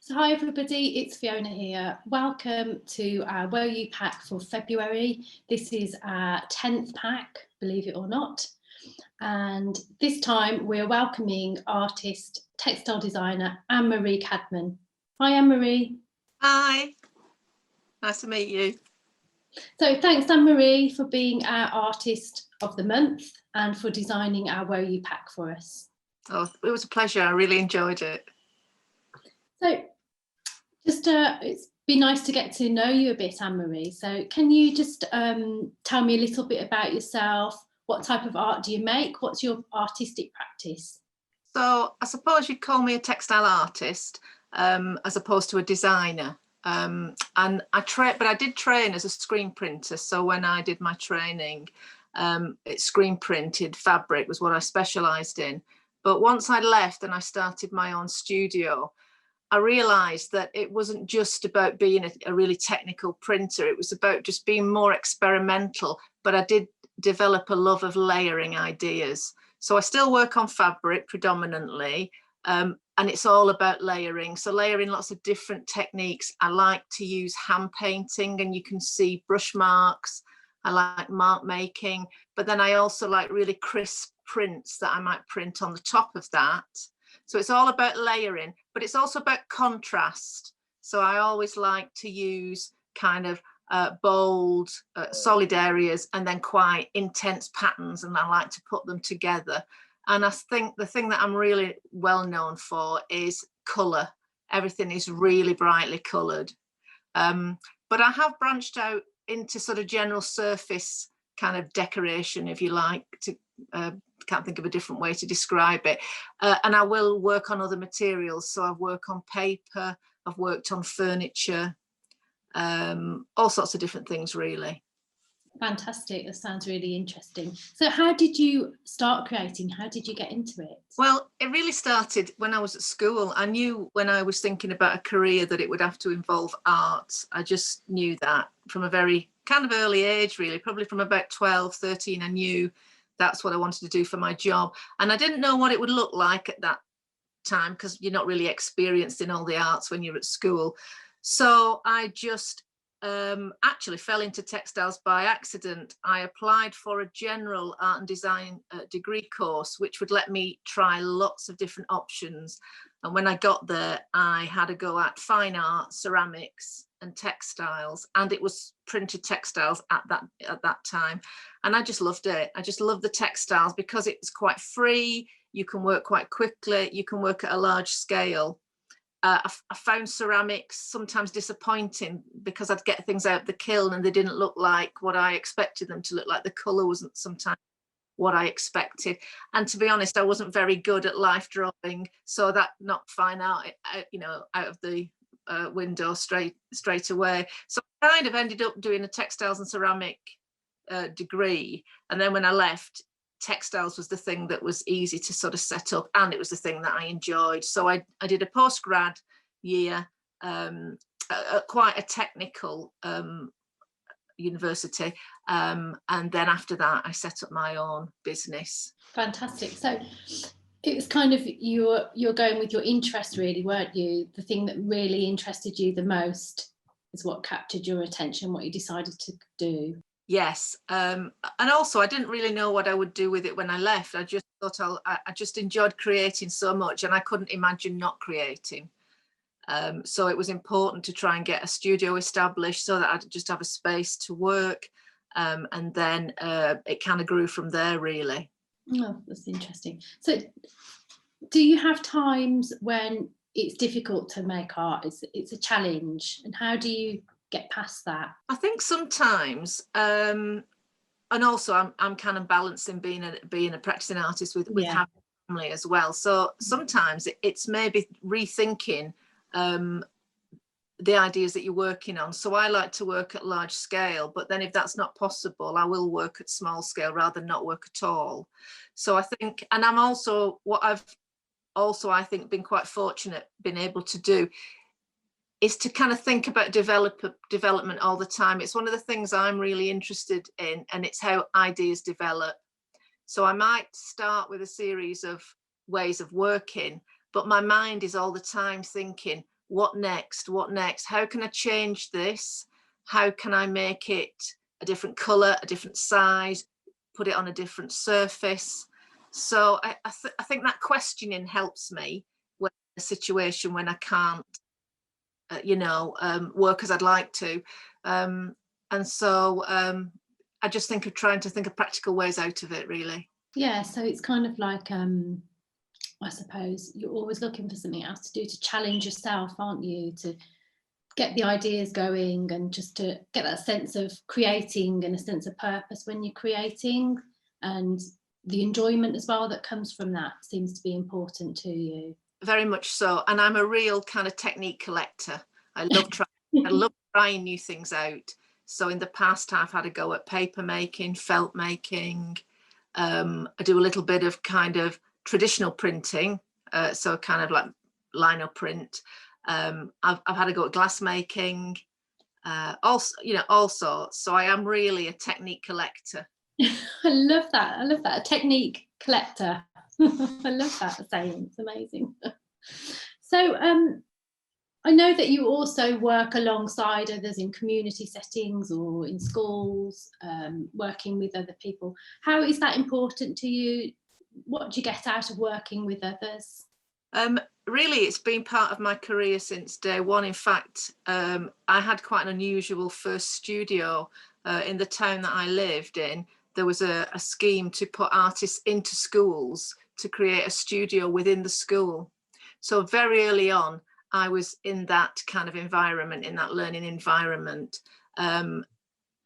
So hi everybody, it's Fiona here. Welcome to our WOYU pack for February. This is our 10th pack, believe it or not. And this time we're welcoming artist, textile designer Anne-Marie Cadman. Hi Anne-Marie. Hi, nice to meet you. So thanks Anne-Marie for being our artist of the month and for designing our WOYU pack for us. Oh, it was a pleasure, I really enjoyed it. So just it's been nice to get to know you a bit, Anne-Marie. So can you just tell me a little bit about yourself? What type of art do you make? What's your artistic practice? So I suppose you'd call me a textile artist as opposed to a designer. And I did train as a screen printer. So when I did my training, screen printed fabric was what I specialised in. But once I left and I started my own studio, I realised that it wasn't just about being a really technical printer. It was about just being more experimental, but I did develop a love of layering ideas. So I still work on fabric predominantly, and it's all about layering. So layering lots of different techniques. I like to use hand painting, and you can see brush marks. I like mark making, but then I also like really crisp prints that I might print on the top of that. So it's all about layering, but it's also about contrast. So I always like to use kind of bold, solid areas and then quite intense patterns, and I like to put them together. And I think the thing that I'm really well known for is colour. Everything is really brightly coloured. But I have branched out into sort of general surface kind of decoration, if you like, to can't think of a different way to describe it. And I will work on other materials. So I've worked on paper, I've worked on furniture, all sorts of different things, really. Fantastic, that sounds really interesting. So how did you start creating? How did you get into it? Well, it really started when I was at school. I knew when I was thinking about a career that it would have to involve art. I just knew that from a very kind of early age, really, probably from about 12, 13, I knew that's what I wanted to do for my job. And I didn't know what it would look like at that time because you're not really experienced in all the arts when you're at school. So I just actually fell into textiles by accident. I applied for a general art and design degree course, which would let me try lots of different options. And when I got there, I had a go at fine art, ceramics and textiles, and it was printed textiles at that time. And I just loved it. I just loved the textiles because it's quite free. You can work quite quickly. You can work at a large scale. I found ceramics sometimes disappointing because I'd get things out of the kiln and they didn't look like what I expected them to look like. The colour wasn't sometimes what I expected. And to be honest, I wasn't very good at life drawing, so that knocked fine art, out of the window straight away. So I kind of ended up doing a textiles and ceramic degree. And then when I left, textiles was the thing that was easy to sort of set up, and it was the thing that I enjoyed. So I did a postgrad year at quite a technical university, and then after that I set up my own business. Fantastic. So it was kind of you're going with your interest, really, weren't you? The thing that really interested you the most is what captured your attention, what you decided to do. Yes, and also I didn't really know what I would do with it when I left. I just thought I just enjoyed creating so much, and I couldn't imagine not creating. So it was important to try and get a studio established so that I'd just have a space to work, and then it kind of grew from there, really. Oh, that's interesting. So do you have times when it's difficult to make art? It's a challenge, and how do you get past that? I think sometimes, and also I'm kind of balancing being a practicing artist with having a family as well. So sometimes it's maybe rethinking the ideas that you're working on. So I like to work at large scale, but then if that's not possible, I will work at small scale rather than not work at all. So I think, and I'm also, what I've also, I think, been quite fortunate being able to do is to kind of think about development all the time. It's one of the things I'm really interested in, and it's how ideas develop. So I might start with a series of ways of working, but my mind is all the time thinking, what next? What next? How can I change this? How can I make it a different color, a different size, put it on a different surface? So I think that questioning helps me when in a situation when I can't, work as I'd like to. And so I just think of trying to think of practical ways out of it, really. Yeah, so it's kind of like, I suppose you're always looking for something else to do to challenge yourself, aren't you? To get the ideas going and just to get that sense of creating and a sense of purpose when you're creating, and the enjoyment as well that comes from that seems to be important to you. Very much so. And I'm a real kind of technique collector. I love trying new things out. So in the past, I've had a go at paper making, felt making. I do a little bit of kind of traditional printing, so kind of like lino print. I've had a go at glass making, also, all sorts. So I am really a technique collector. I love that. I love that. A technique collector. I love that saying. It's amazing. So I know that you also work alongside others in community settings or in schools, working with other people. How is that important to you? What do you get out of working with others? Really, it's been part of my career since day one. In fact, I had quite an unusual first studio in the town that I lived in. There was a scheme to put artists into schools to create a studio within the school. So very early on, I was in that kind of environment, in that learning environment. And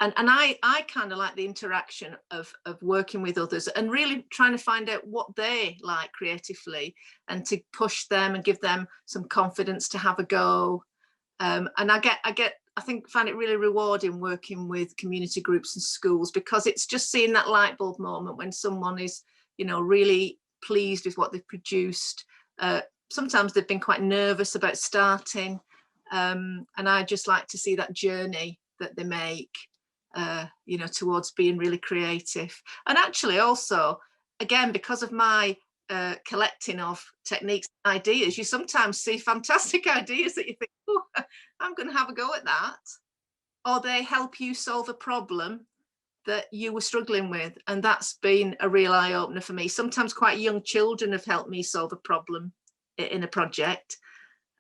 I kind of like the interaction of working with others and really trying to find out what they like creatively and to push them and give them some confidence to have a go. And I find it really rewarding working with community groups and schools, because it's just seeing that light bulb moment when someone is, really pleased with what they've produced. Sometimes they've been quite nervous about starting. And I just like to see that journey that they make, towards being really creative. And actually also, again, because of my collecting of techniques and ideas, you sometimes see fantastic ideas that you think, oh, I'm going to have a go at that. Or they help you solve a problem that you were struggling with. And that's been a real eye-opener for me. Sometimes quite young children have helped me solve a problem in a project.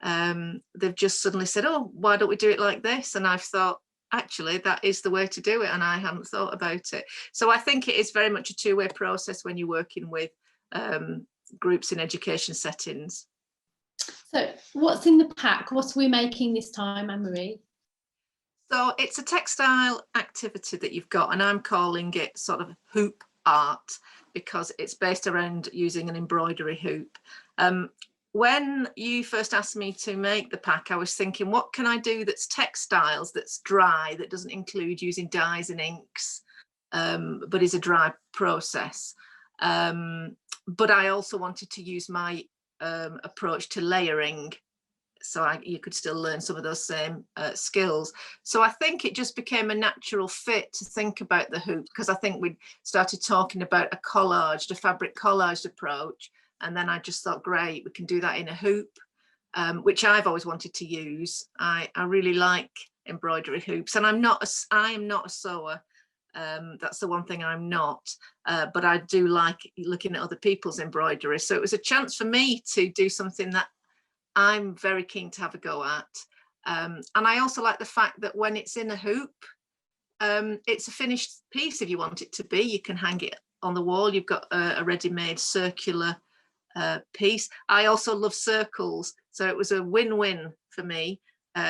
They've just suddenly said, oh, why don't we do it like this? And I've thought, actually, that is the way to do it, and I hadn't thought about it. So I think it is very much a two-way process when you're working with groups in education settings. So what's in the pack? What are we making this time, Anne-Marie? So it's a textile activity that you've got, and I'm calling it sort of hoop art because it's based around using an embroidery hoop. When you first asked me to make the pack, I was thinking, what can I do that's textiles, that's dry, that doesn't include using dyes and inks, but is a dry process. But I also wanted to use my approach to layering, so you could still learn some of those same skills. So I think it just became a natural fit to think about the hoop, because I think we started talking about a collaged, a fabric collaged approach. And then I just thought, great, we can do that in a hoop, which I've always wanted to use. I really like embroidery hoops, and I am not a sewer. That's the one thing I'm not, but I do like looking at other people's embroidery. So it was a chance for me to do something that I'm very keen to have a go at. And I also like the fact that when it's in a hoop, it's a finished piece if you want it to be. You can hang it on the wall. You've got a ready-made circular piece. I also love circles, so it was a win-win for me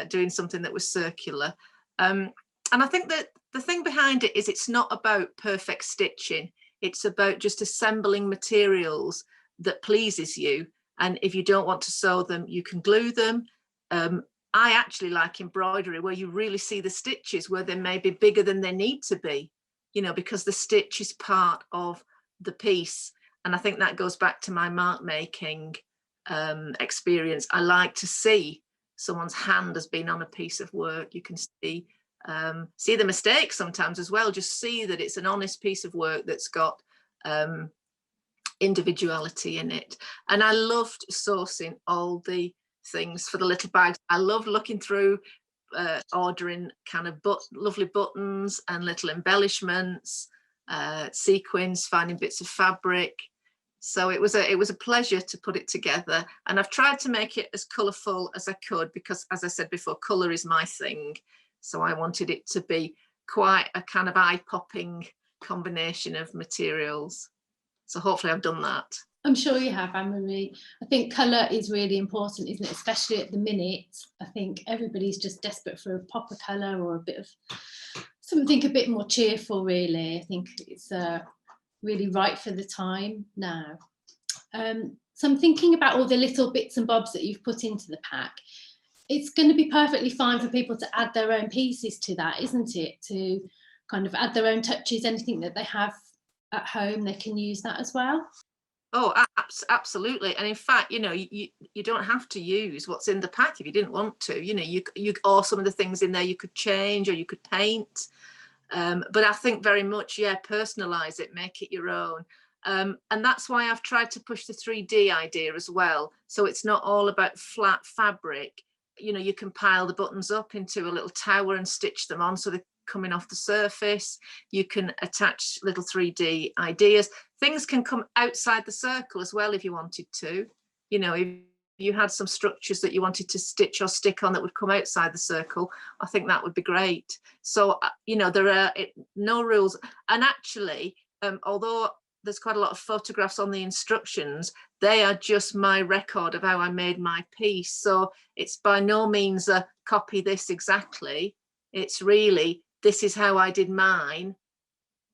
doing something that was circular. And I think that the thing behind it is it's not about perfect stitching. It's about just assembling materials that pleases you. And if you don't want to sew them, you can glue them. I actually like embroidery where you really see the stitches where they may be bigger than they need to be, because the stitch is part of the piece. And I think that goes back to my mark making experience. I like to see someone's hand has been on a piece of work. You can see the mistakes sometimes as well. Just see that it's an honest piece of work that's got individuality in it. And I loved sourcing all the things for the little bags. I love looking through, ordering kind of lovely buttons and little embellishments, sequins, finding bits of fabric. So it was a pleasure to put it together, and I've tried to make it as colourful as I could, because, as I said before, colour is my thing. So I wanted it to be quite a kind of eye-popping combination of materials. So hopefully I've done that. I'm sure you have, Anne-Marie. I think colour is really important, isn't it? Especially at the minute. I think everybody's just desperate for a pop of colour or a bit of something a bit more cheerful, really. I think it's really right for the time now. So I'm thinking about all the little bits and bobs that you've put into the pack. It's going to be perfectly fine for people to add their own pieces to that, isn't it? To kind of add their own touches, anything that they have at home, they can use that as well. Oh, absolutely. And in fact, you know, you don't have to use what's in the pack if you didn't want to. You know, you or some of the things in there you could change, or you could paint. But I think very much, yeah, personalize it, make it your own. And that's why I've tried to push the 3D idea as well. So it's not all about flat fabric. You know, you can pile the buttons up into a little tower and stitch them on so they're coming off the surface. You can attach little 3D ideas. Things can come outside the circle as well if you wanted to. You know, if you had some structures that you wanted to stitch or stick on that would come outside the circle, I think that would be great. So, you know, there are no rules. And actually, although there's quite a lot of photographs on the instructions, they are just my record of how I made my piece. So it's by no means a copy this exactly. It's really, this is how I did mine.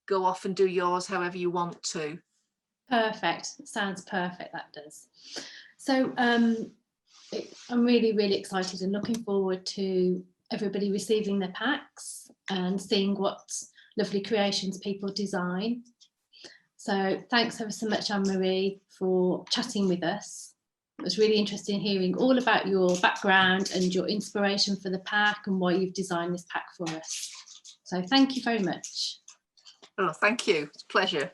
Go off and do yours however you want to. Perfect. Sounds perfect, that does. So I'm really, really excited and looking forward to everybody receiving their packs and seeing what lovely creations people design. So thanks ever so much, Anne-Marie, for chatting with us. It was really interesting hearing all about your background and your inspiration for the pack and why you've designed this pack for us. So thank you very much. Oh, thank you. It's a pleasure.